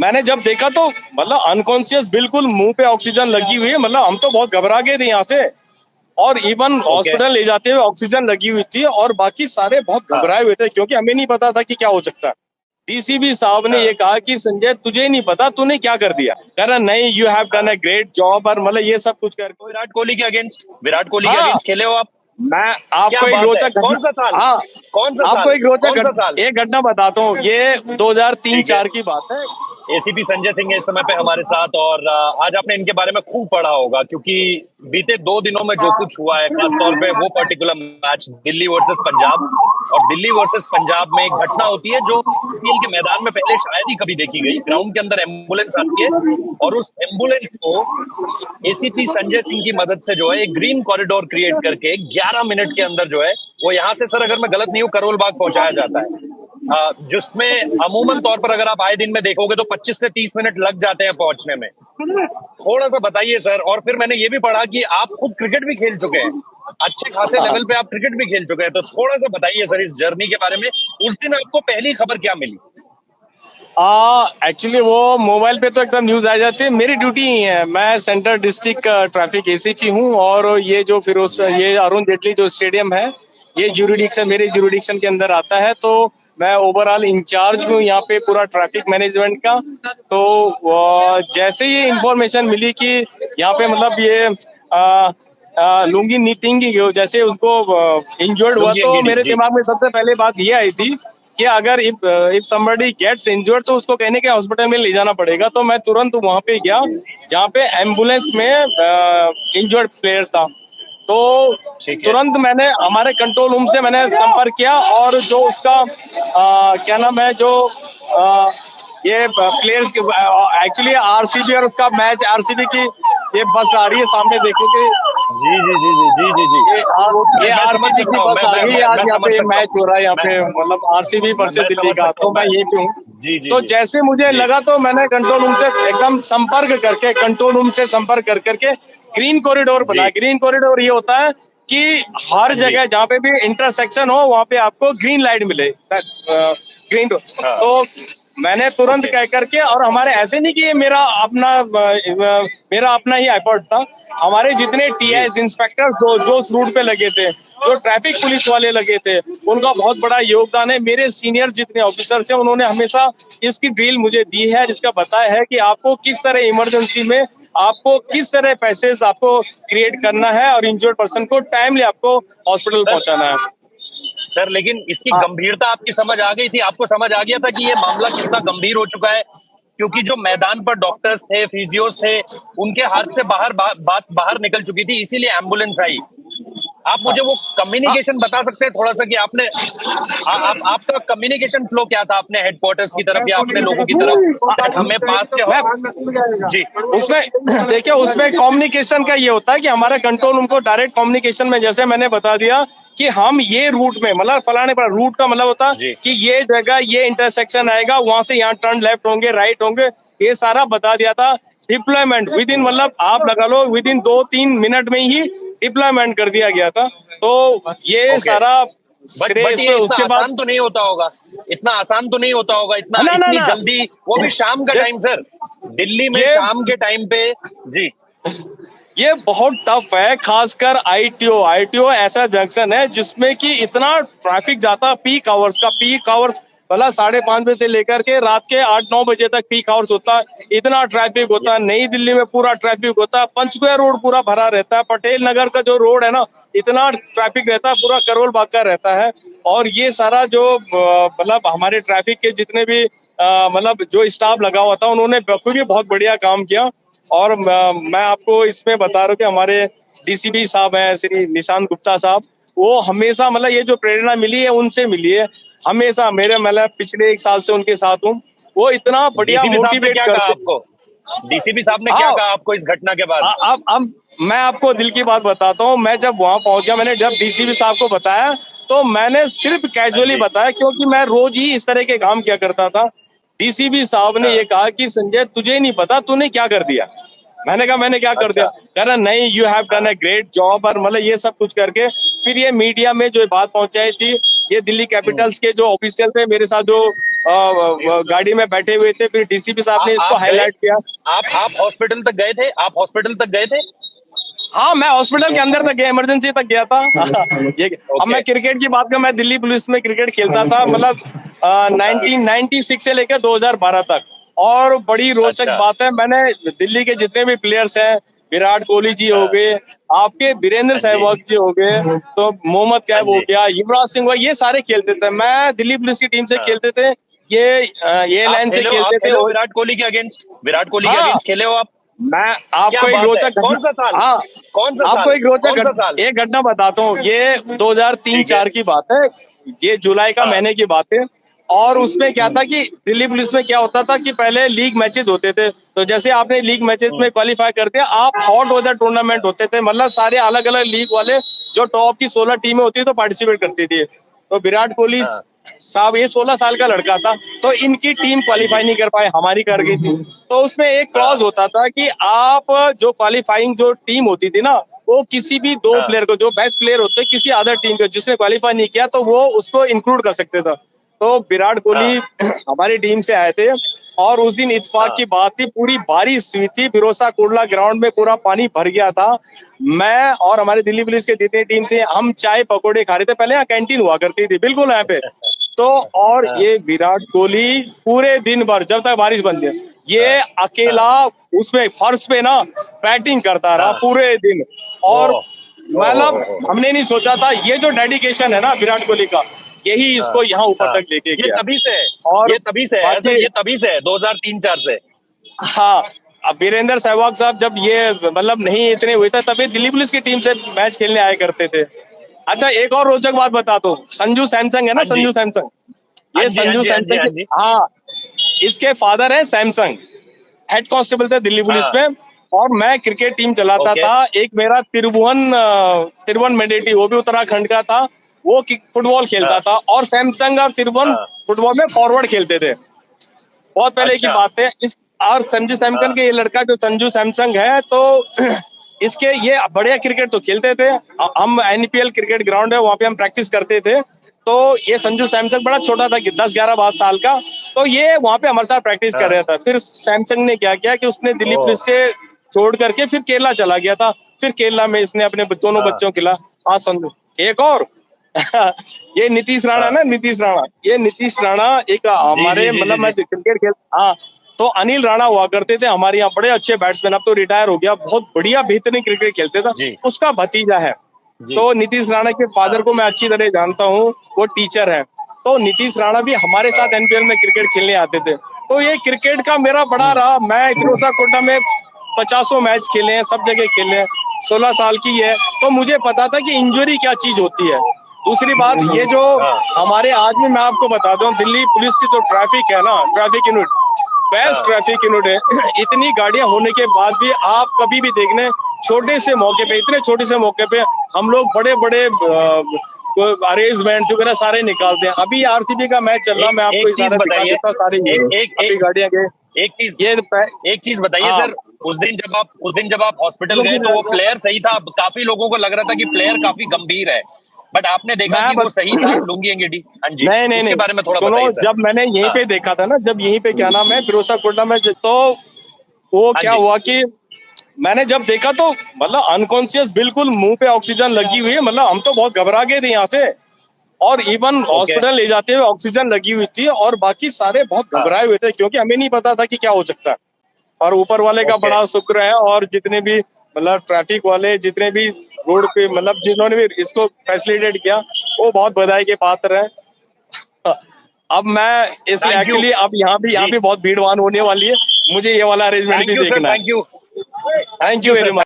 मैंने जब देखा तो मतलब अनकॉन्शियस, बिल्कुल मुंह पे ऑक्सीजन लगी हुई है। मतलब हम तो बहुत घबरा गए थे यहाँ से, और इवन ओके। हॉस्पिटल ले जाते हुए ऑक्सीजन लगी हुई थी, और बाकी सारे बहुत हाँ घबराए हुए थे क्योंकि हमें नहीं पता था कि क्या हो सकता है। डीसीपी साहब ने हाँ। ये कहा कि संजय तुझे ही नहीं पता तूने क्या कर दिया। कह रहा नहीं, यू हैव डन हाँ। अ ग्रेट जॉब, और मतलब ये सब कुछ कर। तो विराट कोहली के हाँ, अगेंस्ट खेले हो आप? मैं क्या आपको एक बात है, रोचक घटना, कौन सा साल? हाँ, कौन सा आपको साल? एक रोचक कौन सा साल? एक घटना बताता हूँ। ये 2003 ठीक है। 4 की बात है। एसीपी संजय सिंह इस समय पे हमारे साथ, और आज आपने इनके बारे में खूब पढ़ा होगा, क्योंकि बीते 2 दिनों में जो कुछ हुआ है, खासतौर पे वो particular match Delhi versus Punjab, और दिल्ली वर्सेस पंजाब में एक घटना होती है जो खेल के मैदान में पहले शायद ही कभी देखी गई। ग्राउंड के अंदर एम्बुलेंस आती है, और उस एम्बुलेंस को एसीपी संजय सिंह की मदद से जो है एक ग्रीन कॉरिडोर क्रिएट करके 11 मिनट के अंदर जो है वो यहाँ से, सर अगर मैं गलत नहीं हूँ, करोल बाग पहुंचाया जाता है, जिसमें अमूमन तौर पर अगर आप आए दिन में देखोगे तो 25 से 30 मिनट लग जाते हैं पहुंचने में। थोड़ा सा बताइए सर। और फिर मैंने ये भी पढ़ा कि आप खुद क्रिकेट भी खेल चुके हैं, अच्छे खासे लेवल पे आप क्रिकेट भी खेल चुके हैं, तो थोड़ा सा बताइए सर इस जर्नी के बारे में। उस दिन आपको पहली खबर क्या मिली? एक्चुअली वो मोबाइल पे तो एकदम न्यूज आ जाती है। मेरी ड्यूटी ही है, मैं सेंट्रल डिस्ट्रिक्ट ट्रैफिक एसीपी हूँ, और ये जो फिरोज ये अरुण जेटली जो स्टेडियम है, ये ज्यूरिडिक्शन मेरे ज्यूरिडिक्शन के अंदर आता है। तो मैं ओवरऑल इंचार्ज हूँ यहाँ पे पूरा ट्रैफिक मैनेजमेंट का। तो जैसे ही इंफॉर्मेशन मिली कि यहाँ पे मतलब ये लुंगी नीटिंग जैसे उसको इंजर्ड हुआ, लुंगी तो एंगीडी मेरे जी। दिमाग में सबसे पहले बात ये आई थी कि अगर इफ समबडी गेट्स इंजर्ड तो उसको कहने के हॉस्पिटल में ले जाना पड़ेगा। तो मैं तुरंत वहां पे गया जहाँ पे एम्बुलेंस में इंजर्ड प्लेयर था। तो ठीक है। तुरंत मैंने हमारे कंट्रोल रूम से मैंने संपर्क किया, और जो उसका क्या नाम है, जो आ, ये प्लेयर्स एक्चुअली आरसीबी और उसका मैच, आरसीबी की ये बस आ रही है सामने, देखोगे जी जी जी जी जी जी जी। ये मैं समझ आरसीबी की सकता हूँ, बस आ रही है। आज मैं यहाँ समझ पे सकता मैच हो हूँ। रहा है, यहाँ मैं पे मतलब आरसीबी वर्सेस मैं दिल्ली समझ का, सकता तो हूँ। मैं ये क्यों। जी जी तो जी जैसे मुझे जी। लगा तो मैंने कंट्रोल रूम से एकदम संपर्क करके, कंट्रोल रूम से संपर्क कर करके ग्रीन कॉरिडोर जी बनाया। ग्रीन कॉरिडोर ये होता है कि हर जी। जगह जहाँ पे भी इंटरसेक्शन हो वहां पे आपको ग्रीन लाइट मिले, ग्रीन। हाँ। तो मैंने तुरंत ओके। कह करके, और हमारे ऐसे नहीं कि ये मेरा अपना ही एफर्ट था। हमारे जितने जी टीआई इंस्पेक्टर्स जो उस रूट पे लगे थे, जो ट्रैफिक पुलिस वाले लगे थे, उनका बहुत बड़ा योगदान है। मेरे सीनियर जितने ऑफिसर्स हैं उन्होंने हमेशा इसकी ड्रिल मुझे दी है, जिसका बताया है कि आपको किस तरह इमरजेंसी में आपको किस तरह पैसेज आपको क्रिएट करना है, और इंजर्ड पर्सन को टाइमली आपको हॉस्पिटल सर। पहुंचाना है। सर लेकिन इसकी हाँ, गंभीरता आपकी समझ आ गई थी? आपको समझ आ गया था कि ये मामला कितना गंभीर हो चुका है? क्योंकि जो मैदान पर डॉक्टर्स थे, फिजियोस थे, उनके हाथ से बात बाहर निकल चुकी थी, इसीलिए एम्बुलेंस आई। आप मुझे वो हाँ, कम्युनिकेशन बता सकते हैं थोड़ा सा कि आपने आपका कम्युनिकेशन फ्लो क्या था अपने हेडक्वार्टर्स की तरफ या अपने लोगों की तरफ, दैट हमें पास के मैं जी उसमें देखिए, उसमें कम्युनिकेशन का ये होता है कि हमारे कंट्रोल रूम को डायरेक्ट कम्युनिकेशन में, जैसे मैंने बता दिया कि हम ये रूट में, मतलब फलाने पर रूट का मतलब होता जी कि ये जगह ये इंटरसेक्शन आएगा, वहां से यहाँ टर्न लेफ्ट होंगे, राइट होंगे, ये सारा बता दिया था। डिप्लॉयमेंट विद इन, मतलब आप लगा लो विद इन 2-3 मिनट में ही डिप्लॉयमेंट कर दिया गया था। तो ये ओके। सारा श्रेय बट ये इतना उसके बाद। आसान तो नहीं होता होगा, इतना आसान तो नहीं होता होगा, इतना ना ना इतनी ना, जल्दी, वो भी शाम का टाइम सर, दिल्ली में ये शाम के टाइम पे। जी ये बहुत टफ है, खासकर आईटीओ ऐसा जंक्शन है जिसमें कि इतना ट्रैफिक जाता है। पीक आवर्स का, पीक आवर्स भला 5:30 बजे से लेकर के रात के 8-9 बजे तक पीक आवर्स होता है। इतना ट्रैफिक होता है, नई दिल्ली में पूरा ट्रैफिक होता है, पंचकुला रोड पूरा भरा रहता है, पटेल नगर का जो रोड है ना, इतना ट्रैफिक रहता है, पूरा करोल बाग का रहता है। और ये सारा जो मतलब हमारे ट्रैफिक के जितने भी मतलब जो स्टाफ लगा हुआ था, उन्होंने बिल्कुल भी बहुत बढ़िया काम किया। और मैं आपको इसमें बता रहा हूँ कि हमारे डीसीपी साहब हैं श्री निशांत गुप्ता साहब, वो हमेशा मतलब ये जो प्रेरणा मिली है उनसे मिली है हमेशा। मेरे मतलब पिछले 1 साल से उनके साथ हूँ। वो इतना बढ़िया डीसीपी साहब ने मोटिवेट क्या कहा करते। आपको? डीसीपी साहब ने क्या हाँ, कहा आपको इस घटना के बाद? अब मैं आपको दिल की बात बताता हूँ। मैं जब वहां पहुंच गया, मैंने जब डीसीपी साहब को बताया तो मैंने सिर्फ हाँ कैजुअली जी। बताया, क्योंकि मैं रोज ही इस तरह के काम किया करता था। डीसीपी साहब ने हाँ ये कहा कि संजय तुझे नहीं पता तूने क्या कर दिया। मैंने कहा मैंने क्या कर दिया। अच्छा। कह रहा नहीं, यू हैव डन हाँ अ ग्रेट जॉब, और मतलब ये सब कुछ करके फिर ये मीडिया में जो बात पहुंचाई थी, ये दिल्ली कैपिटल्स के जो ऑफिशियल थे मेरे साथ, जो गाड़ी में बैठे हुए थे, फिर डीसीपी साहब ने इसको आप गए, हाईलाइट किया। आप हॉस्पिटल तक गए थे? आप हॉस्पिटल तक गए थे? हाँ, मैं हॉस्पिटल के अंदर तक गया, इमरजेंसी तक गया था। ये अब मैं ओके। क्रिकेट की बात करूं, मैं दिल्ली पुलिस में क्रिकेट खेलता था, मतलब 1996 से लेकर 2012 तक। और बड़ी रोचक अच्छा। बात है, मैंने दिल्ली के जितने भी प्लेयर्स हैं, विराट कोहली जी हो गए, आपके वीरेंद्र हाँ जी, सहवाग जी हो गए, तो मोहम्मद हाँ कैफ हो जी। गया, युवराज सिंह हुआ, ये सारे खेलते थे। मैं दिल्ली पुलिस की टीम से हाँ। खेलते थे, ये लाइन से आप खेलते थे। खेले हो विराट कोहली के अगेंस्ट? विराट कोहली के हाँ, अगेंस्ट खेले हो आप? मैं क्या आपको एक बात है! रोचक कौन सा घटना, साल? हाँ, कौन सा आपको साल? एक रोचक कौन सा साल? एक घटना बताता हूँ। ये 2003-4 ठीक है। की बात है, ये जुलाई का हाँ। महीने की बात है। और उसमें क्या था कि दिल्ली पुलिस में क्या होता था कि पहले लीग मैचेस होते थे, तो जैसे आपने लीग मैचेस में क्वालिफाई करते हैं, आप हॉट वेदर टूर्नामेंट होते थे, मतलब सारे अलग अलग लीग वाले जो टॉप की 16 टीमें होती थी तो पार्टिसिपेट करती थी। तो विराट कोहली हाँ। साहब, ये 16 साल का लड़का था, तो इनकी टीम हाँ जी। क्वालिफाई नहीं कर पाए, हमारी कर गई थी। तो उसमें एक क्लॉज हाँ। होता था कि आप जो क्वालिफाइंग जो टीम होती थी ना, वो किसी भी दो हाँ। प्लेयर को, जो बेस्ट प्लेयर होते किसी अदर टीम के, जिसने क्वालिफाई नहीं किया, तो वो उसको इंक्लूड कर सकते थे। तो विराट कोहली हाँ। हमारी टीम से आए थे, और उस दिन इत्तेफाक हाँ। की बात थी, पूरी बारिश हुई थी, फिरोजा कोटला ग्राउंड में पूरा पानी भर गया था। मैं और हमारी दिल्ली पुलिस के जितनी टीम थे, हम चाय पकौड़े खा रहे थे, पहले यहाँ कैंटीन हुआ करती थी बिल्कुल यहाँ पे। तो और हाँ। ये विराट कोहली पूरे दिन भर, जब तक बारिश बंद है, ये हाँ। हाँ। अकेला उसमें फर्श पे ना बैटिंग करता रहा हाँ। पूरे दिन। और ओह! मतलब हो। हमने नहीं सोचा था, ये जो डेडिकेशन है ना विराट कोहली का, यही हाँ। इसको यहाँ ऊपर हाँ। तक लेके ये गया। तभी से है, और ये तभी से है, सर, बाकी, ये तभी से है 2003-4 से। हाँ, अब वीरेंद्र सहवाग साहब जब ये मतलब नहीं इतने हुए थे, तभी दिल्ली पुलिस की टीम से मैच खेलने आया करते थे। अच्छा, एक और रोचक बात बताता हूँ, संजू सैमसंग है ना, हाँ जी। संजू सैमसंग, हाँ ये जी, हाँ संजू जी, हाँ जी, हाँ सैमसंग, जी। हाँ, इसके फादर है सैमसंग, हेड कांस्टेबल थे दिल्ली पुलिस हाँ। में। और मैं क्रिकेट टीम चलाता ओके। था, एक मेरा तिरुवन मेडेटी, वो भी उत्तराखंड का था, वो फुटबॉल खेलता हाँ। था, और सैमसंग और तिरुवन हाँ। फुटबॉल में फॉरवर्ड खेलते थे। बहुत पहले की अच्छा। बात है इस। और संजू सैमसन हाँ। के ये लड़का जो संजू सैमसंग है, तो इसके ये बढ़िया क्रिकेट तो खेलते थे। हम एनपीएल क्रिकेट ग्राउंड है, वहां पे हम प्रैक्टिस करते थे। तो ये संजू सैमसंग बड़ा छोटा था कि 10-11 साल का, तो ये वहां पे हमारे साथ प्रैक्टिस कर हाँ। रहा था। फिर सैमसंग ने क्या किया कि उसने दिल्ली ओह! पुलिस से छोड़ करके फिर केरला चला गया था। फिर केरला में इसने अपने दोनों हाँ। बच्चों के खिला। हाँ संजू, एक और ये नीतीश राणा हाँ। ना, नीतीश राणा, ये नीतीश राणा एक जी, जी, हमारे जी, जी, मतलब मैं जी। क्रिकेट खेल, हाँ, तो अनिल राणा हुआ करते थे हमारे यहाँ, बड़े अच्छे बैट्समैन, अब तो रिटायर हो गया, बहुत बढ़िया बेहतरीन क्रिकेट खेलते था। जी, उसका भतीजा है। जी। तो नीतीश राणा के फादर हाँ। को मैं अच्छी तरह जानता हूँ, वो टीचर है। तो नीतीश राणा भी हमारे हाँ। साथ एनपीएल में क्रिकेट खेलने आते थे। तो ये क्रिकेट का मेरा बड़ा हुँ। रहा, मैं फिरोजा कोटा में 50 मैच खेले हैं, सब जगह खेले हैं। 16 साल की है, तो मुझे पता था कि इंजरी क्या चीज होती है। दूसरी बात, ये जो हाँ। हमारे आज भी मैं आपको बता दूं, दिल्ली पुलिस की जो ट्रैफिक है ना, ट्रैफिक यूनिट, बेस्ट हाँ। ट्रैफिक यूनिट है। इतनी गाड़ियां होने के बाद भी आप कभी भी देखने, छोटे से मौके पे, इतने छोटे से मौके पे हम लोग बड़े बड़े अरेंजमेंट वगैरह सारे निकालते हैं। अभी आरसीबी का मैच चल रहा, एक मैं आपको एक चीज़ इशारा दिखा बताइए, देता, सारी एक एक अभी एक गाड़ियां गए एक चीज़ ये एक चीज़ बताइए हाँ, सर, उस दिन जब आप हॉस्पिटल गए तो वो प्लेयर सही था? काफ़ी लोगों को लग रहा था कि प्लेयर काफ़ी गंभीर है, बट आपने देखा मैं कि वो सही था, लुंगी एंगेडी? हाँ जी, नहीं नहीं उसके नहीं, बारे में थोड़ा सुनो, बताइए सर। जब मैंने यहीं हाँ। पे देखा था ना, जब यहीं पे क्या नाम है फिरोजा कोटला में, तो वो हाँ क्या जी। हुआ कि मैंने जब देखा तो मतलब अनकॉन्शियस, बिल्कुल मुंह पे ऑक्सीजन लगी हुई है, मतलब हम तो बहुत घबरा गए थे यहाँ से। और इवन ओके। हॉस्पिटल ले जाते हुए ऑक्सीजन लगी हुई थी, और बाकी सारे बहुत हाँ। घबराए हुए थे, क्योंकि हमें नहीं पता था कि क्या हो सकता है। और ऊपर वाले का ओके। बड़ा शुक्र है, और जितने भी मतलब ट्रैफिक वाले, जितने भी रोड पे मतलब जिन्होंने भी इसको फैसिलिटेट किया, वो बहुत बधाई के पात्र है। अब मैं इसलिए थैंक यू। एक्चुअली, अब यहाँ जी, भी बहुत भीड़ भाड़ होने वाली है, मुझे ये वाला अरेंजमेंट भी देखना है। Thank you thank thank you you very sir. Much.